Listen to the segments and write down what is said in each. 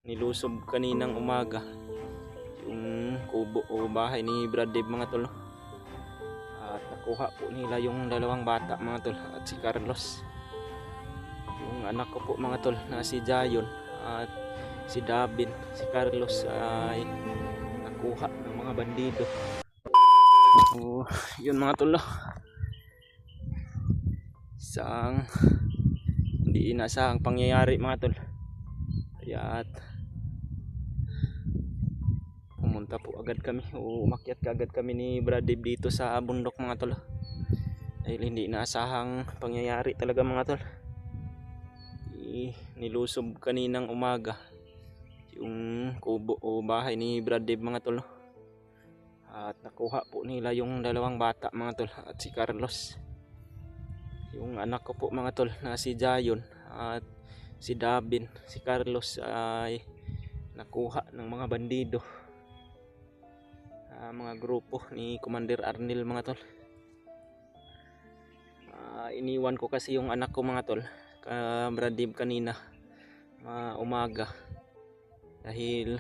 nilusob kaninang umaga yung kubo o bahay ni Brad Dave mga tol, at nakuha po nila yung dalawang bata mga tol at si Carlos, yung anak ko po mga tol na si Jayon at si Davin. Si Carlos ay nakuha ng mga bandido. So, yun mga tol, isang hindi inasahang pangyayari mga tol. Kaya pumunta po agad kami o umakyat agad kami ni Brad Dave dito sa bundok mga tol, dahil hindi inaasahang pangyayari talaga mga tol. Nilusob kaninang umaga yung kubo o bahay ni Brad Dave mga tol, at nakuha po nila yung dalawang bata mga tol at si Carlos, yung anak ko po mga tol na si Jayon at si Davin. Si Carlos ay nakuha ng mga bandido, mga grupo ni Commander Arnel mga tol. Iniwan ko kasi yung anak ko mga tol Brad Dave kanina umaga, dahil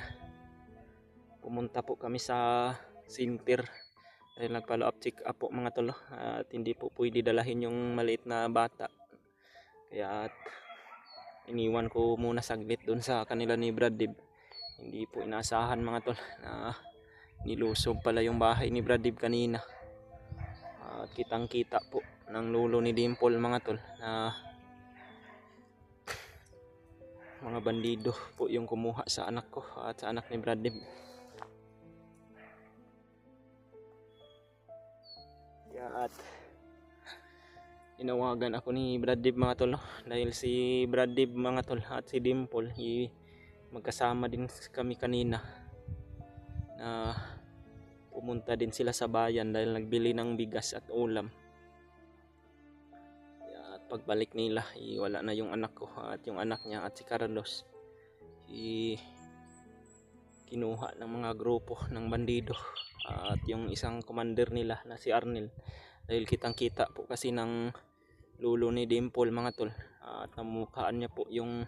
pumunta po kami sa center dahil nag-follow up check up po mga tol, at hindi po pwede dalahin yung maliit na bata, kaya iniwan ko muna saglit doon sa kanila ni Brad Dave. Hindi po inasahan mga tol na nilusob pala yung bahay ni Brad Dave kanina, at kitang kita po ng lulo ni Dimple mga tol na mga bandido po yung kumuha sa anak ko at sa anak ni Brad Dave. At inawagan ako ni Brad Dave mga tol, dahil si Brad Dave mga tol at si Dimple magkasama din kami kanina na pumunta din sila sa bayan dahil nagbili ng bigas at ulam. At pagbalik nila wala na yung anak ko at yung anak niya at si Carlos kinuha ng mga grupo ng bandido, at yung isang commander nila na si Arnel, dahil kitang kita po kasi ng lulo ni Dimple mga tol, at namukhaan niya po yung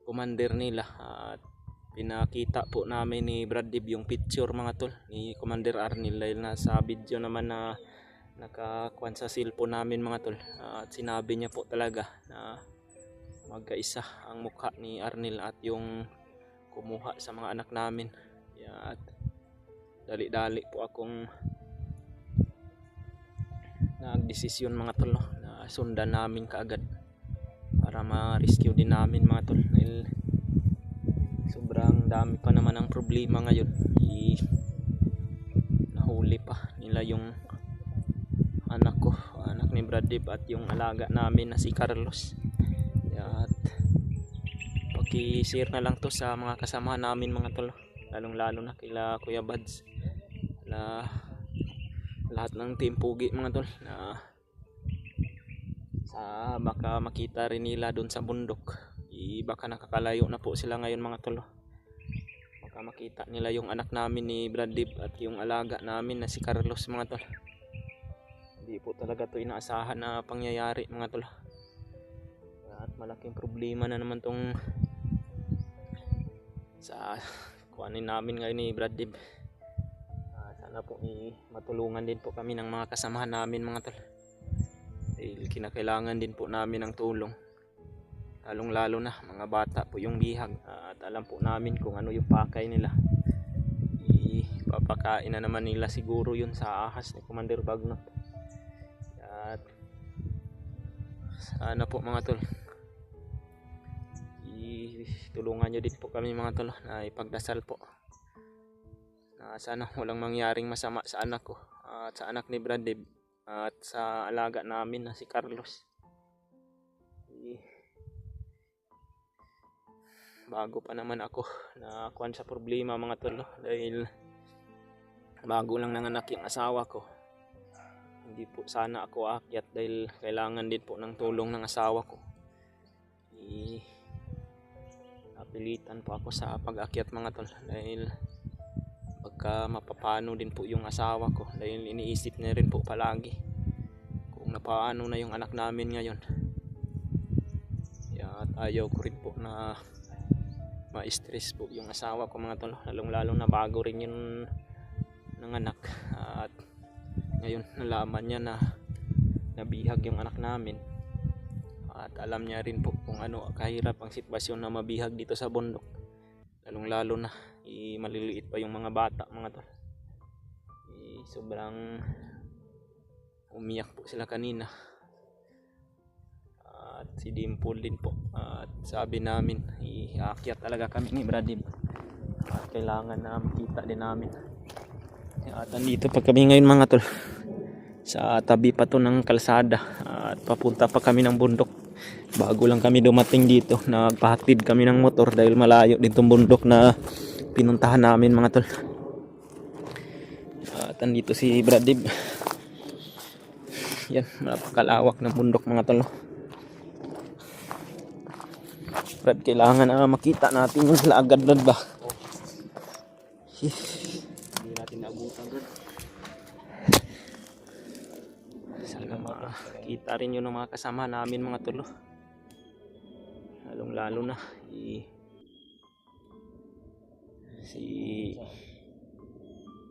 commander nila, at pinakita po namin ni Brad Dave yung picture mga tol ni Commander Arnel, dahil nasa video naman na nakakuan sa cellphone namin mga tol, at sinabi niya po talaga na magkaisa ang mukha ni Arnel at yung kumuha sa mga anak namin. At dali-dali po akong nagdesisyon mga tol na sundan namin kaagad para ma-rescue din namin mga tol, dahil sobrang dami pa naman ang problema ngayon. Nahuli pa nila yung anak ko, anak ni Brad Dave, at yung alaga namin na si Carlos. At paki-share na lang to sa mga kasama namin mga tol, lalong lalo na kila Kuya Bads, na lahat ng team Pugi mga tol, na sa baka makita rin nila doon sa bundok. Baka nakakalayo na po sila ngayon mga tol, baka makita nila yung anak namin ni Brad Dave at yung alaga namin na si Carlos mga tol. Hindi po talaga to inaasahan na pangyayari mga tol, at malaking problema na naman tong sa kuhanin namin ngayon ni Brad Dave. Sana po matulungan din po kami ng mga kasamahan namin mga tol, dahil kinakailangan din po namin ng tulong, lalong lalo na mga bata po yung bihag, at alam po namin kung ano yung pakay nila. Ipapakain na naman nila siguro yun sa ahas ni Commander Bagnot. At sana po mga tol tulungan nyo din po kami mga tol na ipagdasal po na sana walang mangyaring masama sa anak ko at sa anak ni Brad Dave at sa alaga namin na si Carlos. Bago pa naman ako na kuwan sa problema mga tol, dahil bago lang nanganak yung asawa ko. Hindi po sana ako aakyat dahil kailangan din po ng tulong ng asawa ko. Napilitan po ako sa pag-akyat mga tol, dahil pagka mapapano din po yung asawa ko, dahil iniisip niya rin po palagi kung napaano na yung anak namin ngayon. At ayaw ko rin po na ma-stress po yung asawa ko mga tol, lalong lalo na bago rin yun nanganak. At ngayon nalaman niya na nabihag yung anak namin, at alam niya rin po kung ano kahirap ang sitwasyon na mabihag dito sa bundok, lalong lalo na maliliit pa yung mga bata mga tol. Sobrang umiyak po sila kanina, at si Dimple din po. At sabi namin iakyat talaga kami ni Bradib, at kailangan na makita din namin. At andito pa kami ngayon mga tol, sa tabi pa to ng kalsada, at papunta pa kami ng bundok. Bago lang kami dumating dito, nagpahatid kami ng motor dahil malayo din tong bundok na pinuntahan namin mga tol. At andito si Bradib. Yan, napakalawak ng bundok mga tol. Brad, kailangan na makita natin yung lagad Brad ba? Hindi natin naabutan Brad. Sana makita rin yun ng mga kasama namin mga tol. Lalong lalo na si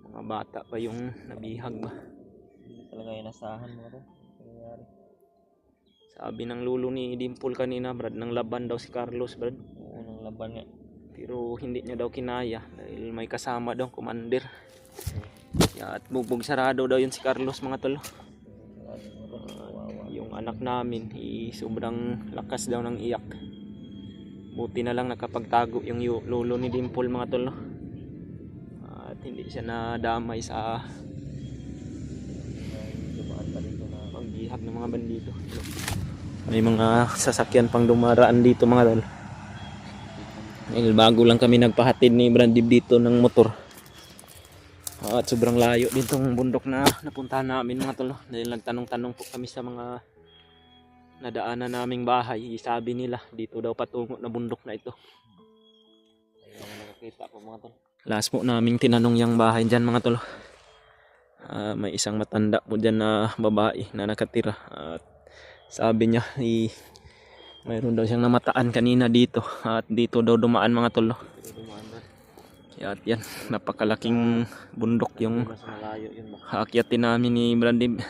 mga bata pa yung nabihag ba. Hindi talaga inasahan mo ito. Nangyayari. Sabi ng lulo ni Dimple kanina Brad, nang laban daw si Carlos Brad. Oo, nang laban nga. Pero hindi niya daw kinaya dahil may kasama daw commander. At bugbog sarado daw yun si Carlos mga tol. Yung anak namin sobrang lakas daw ng iyak. Buti na lang nakapagtago yung lulo ni Dimple mga tol. At hindi siya nadamay sa pagbihag ng mga bandido. May mga sasakyan pang dumaraan dito mga tol. Bago lang kami nagpahatid ni Bradib dito ng motor. At sobrang layo din tong bundok na napuntahan namin mga tol. Dahil nagtanong-tanong po kami sa mga nadaanan naming bahay. Sabi nila dito daw patungo na bundok na ito. Ayun ang nakakita po mga tol. Last po naming tinanong yung bahay dyan mga tol. May isang matanda po dyan na babae na nakatira. At sabi niya mayroon daw siyang namataan kanina dito. At dito daw dumaan mga tol. At yan, napakalaking bundok yung haakyatin namin ni Bradib.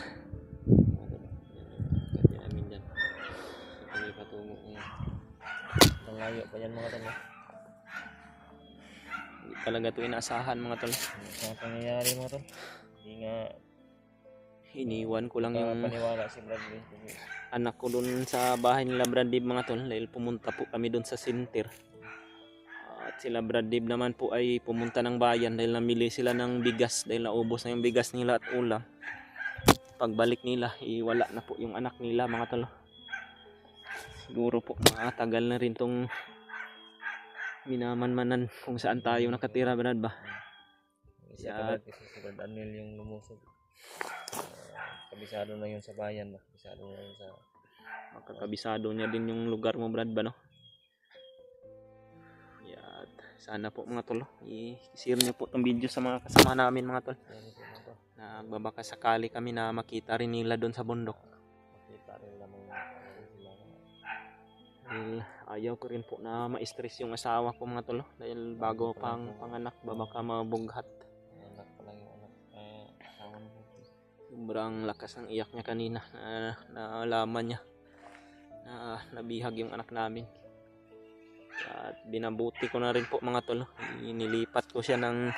Layo pa yan mga tol. Hindi talaga ito inaasahan mga tol. Ang pangyayari mga tol. Hindi nga Iniwan ko lang yung paniwala si Bradley. anak ko dun sa bahay nila Bradib mga tol. Dahil pumunta po kami dun sa center. At sila Bradib naman po ay pumunta ng bayan dahil namili sila ng bigas. Dahil naubos na yung bigas nila at ulam. Pagbalik nila, wala na po yung anak nila mga tol. Siguro po matagal na rin tong minamanmanan kung saan tayo nakatira Brad ba. Isa kasi si Brad Daniel yung lumusog. Kabisado na yun sa bayan ba. Kabisado na yun sa Makakabisado niya din yung lugar mo Brad ba no. At sana po mga tol, i-share niyo po tong video sa mga kasama namin mga tol. Nagbabaka sakali kami na makita rin nila doon sa bundok. Makita rin naman Ayaw ko rin po na ma-stress yung asawa ko mga tol. Dahil bago pang panganak ba baka mabughat. anak pa lang yung anak. Asawa mo. Sobrang lakas ng iyak niya kanina. Naalaman niya na nabihag yung anak namin. At binabuti ko na rin po mga tol. Inilipat ko siya ng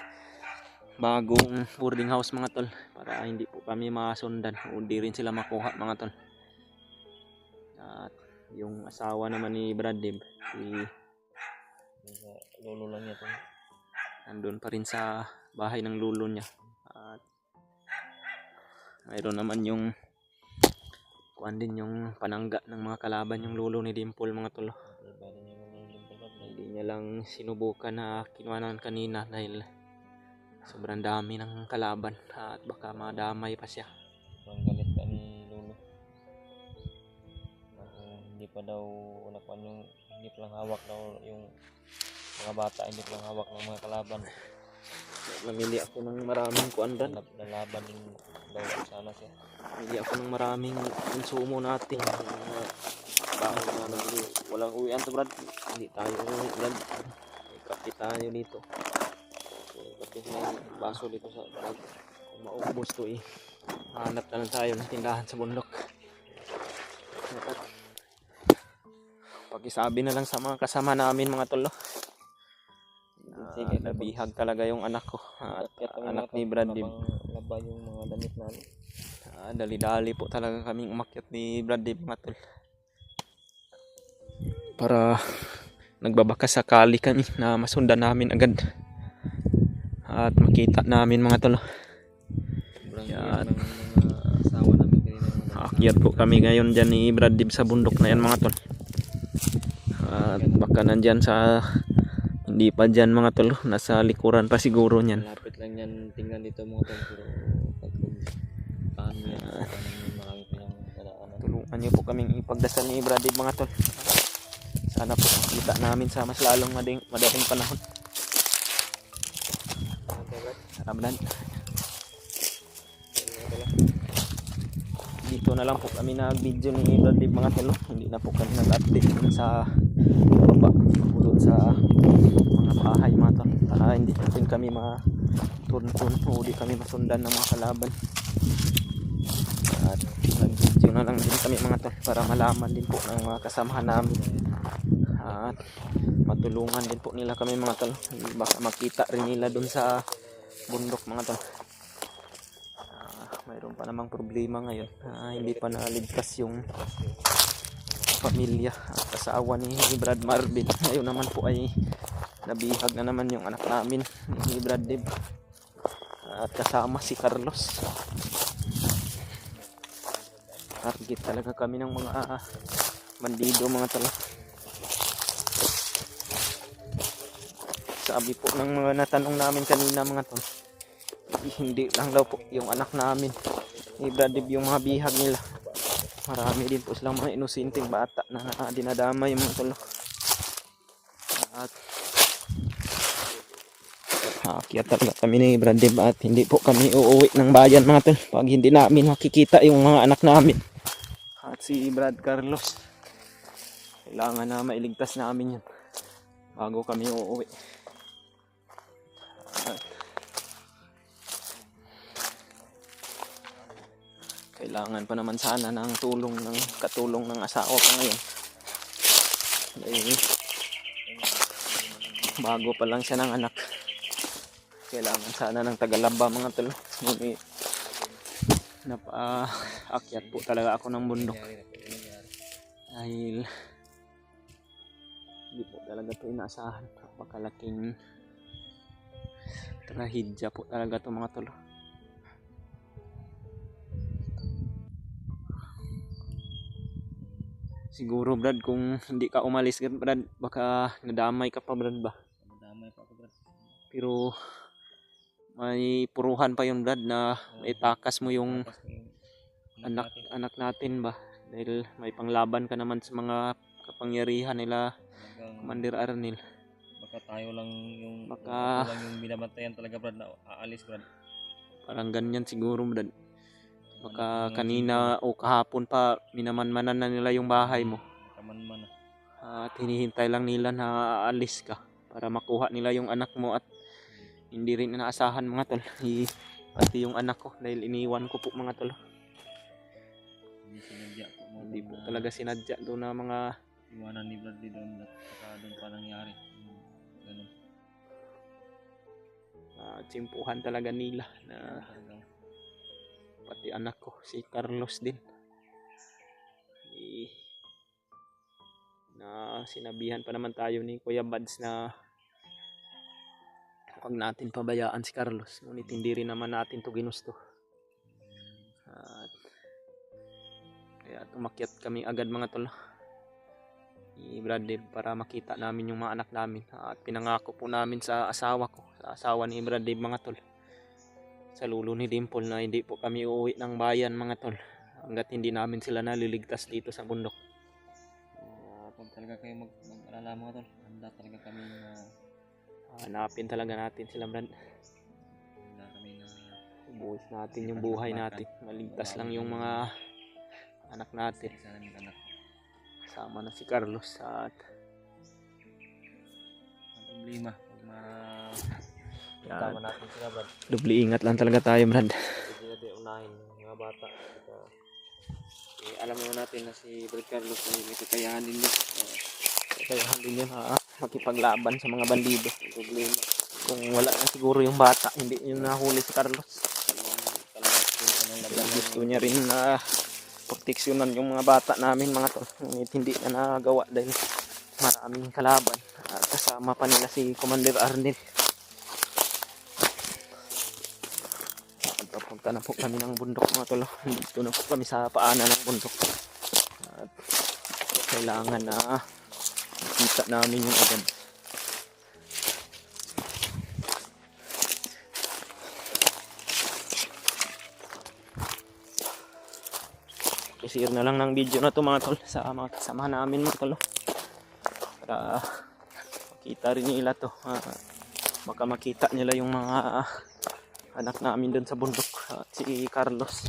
bagong boarding house mga tol. Para hindi po kami masundan. O di rin sila makuha mga tol. At yung asawa naman ni Bradib, Lolo lang niya to. nandun pa rin sa bahay ng lulo niya. At mayroon naman yung kuan din yung panangga ng mga kalaban yung lulo ni Dimple mga tol. Hindi niya lang sinubukan na kinuhanan kanina dahil sobrang dami ng kalaban at baka madamay pa siya. Ang galit ka ni Lolo. Hindi pa daw nakuha yung hindi pa lang hawak daw yung mga bata, hindi pa lang hawak ng mga kalaban. Namili ako ng maraming kuandan. Lalaban din daw sana siya. Namili ako ng maraming konsumo natin. Bahay na walang uwian to Brad. Hindi tayo uwi Brad. kita nyo dito. Pati may baso dito sa bag. Kung maubos to hanap na lang tayo ng tindahan sa bundok. Pakisabi na lang sa mga kasama namin mga tol. Nabihag talaga yung anak ko. Anak ni Brad Dib. Laba yung mga damit namin. Dali-dali po talaga kaming umakyat ni Brad Dib mga tol. Para nagbabaka sakali kami na masundan namin agad. At makita namin mga tol. Sobrang Yan. ng mga asawa namin kanina. Akyat po kami ngayon dyan ni Brad Dib sa bundok na yan mga tol. At baka nandyan sa hindi pa dyan mga tol, nasa likuran pa siguro nyan. Malapit lang yan tingnan dito mga tol. Pero pag paano yan, marami pa yung nadaanan. Tulungan nyo po kaming ipagdasal ni Brad Dib mga tol. Sana po makita namin sa mas lalong madaling panahon. Sana Brad. Dito na lang po kami nag-video ni Brad Dib mga tol. Hindi na po kami nag-update sa baba doon sa mga bahay mga tol. Para hindi din kami ma-turn-turn o di kami masundan ng mga kalaban. At nag-video na lang din kami mga tol para malaman din po ng mga kasamahan namin. At matulungan din po nila kami mga tol. Baka makita rin nila doon sa bundok mga tol. Mayroon pa namang problema ngayon. Hindi pa naligtas yung pamilya at asawa ni Brad Marvin. Ngayon naman po ay nabihag na naman yung anak namin ni Brad Dib. At kasama si Carlos. Target talaga kami ng mga bandido mga tol. Sabi po ng mga natanong namin kanina mga tol, hindi lang daw po yung anak namin ni Brad Dib yung mga bihag nila. Marami din po silang mga inosenteng bata na dinadamay mga tol. At kaya talaga kami ni Brad Dib at hindi po kami uuwi ng bayan mga tol pag hindi namin makikita yung mga anak namin. At si Brad Carlos, kailangan na mailigtas namin yun bago kami uuwi. Kailangan pa naman sana ng katulong ng asawa ko ngayon. Dahil bago pa lang siya ng anak. Kailangan sana ng tagalamba mga tol. Ngunit napaakyat po talaga ako ng bundok. Dahil hindi po talaga ito inaasahan. Napakalaking trahedya po talaga ito mga tol. Siguro Brad kung hindi ka umalis Brad baka nadamay ka pa Brad ba? Nadamay pa ako Brad. Pero may puruhan pa yun Brad na itakas mo yung anak natin ba? Dahil may panglaban ka naman sa mga kapangyarihan nila Commander Arnel. Baka tayo lang yung binabantayan talaga Brad na aalis Brad. Parang ganyan siguro Brad. Baka kanina o kahapon pa minamanmanan na nila yung bahay mo. Kamanman. At hinihintay lang nila na aalis ka para makuha nila yung anak mo at hindi rin inaasahan mga tol. Pati yung anak ko dahil iniwan ko po mga tol. Hindi po talaga sinadya doon na mga iwanan ni Brad doon at saka doon pa nangyari. Ganun. Tsimpuhan talaga nila na pati anak ko si Carlos din na sinabihan pa naman tayo ni Kuya Bads na huwag natin pabayaan si Carlos, ngunit hindi rin naman natin to ginusto. Kaya tumakyat kami agad mga tol ni Brad Dib para makita namin yung mga anak namin at pinangako po namin sa asawa ko, sa asawa ni Brad Dib mga tol, sa lulo ni Dimple na hindi po kami uuwi ng bayan mga tol hanggat hindi namin sila naliligtas dito sa bundok. Pag talaga kayo mag-alala mga tol, handa talaga kami hanapin talaga natin sila Brad. Handa kami na ubuhin natin yung buhay natin, maligtas lang yung mga anak natin. Kasama na si Carlos at ang problema pag Tama natin sila, Brad. Dubli ingat lang talaga tayo, Brad. Hindi natin unahin yung mga bata. Alam naman natin na si Brad Carlos ay may kakayahan din niya. Kaya din yun makipaglaban sa mga bandido. Problema. Kung wala na siguro yung bata, hindi yun nahuli si Carlos. Gusto niya rin na proteksyonan yung mga bata namin, mga tol. Ngunit hindi na nagawa dahil maraming kalaban. At kasama pa nila si Commander Arnel. Papunta na po kami ng bundok, mga tol. Dito na po kami sa paanan ng bundok. At kailangan na kita namin yung agad. I-share na lang ng video na to, mga tol, sa mga kasama namin, mga tol, para makita rin nila to. Baka makita nila yung mga anak namin dun sa bundok, si Carlos.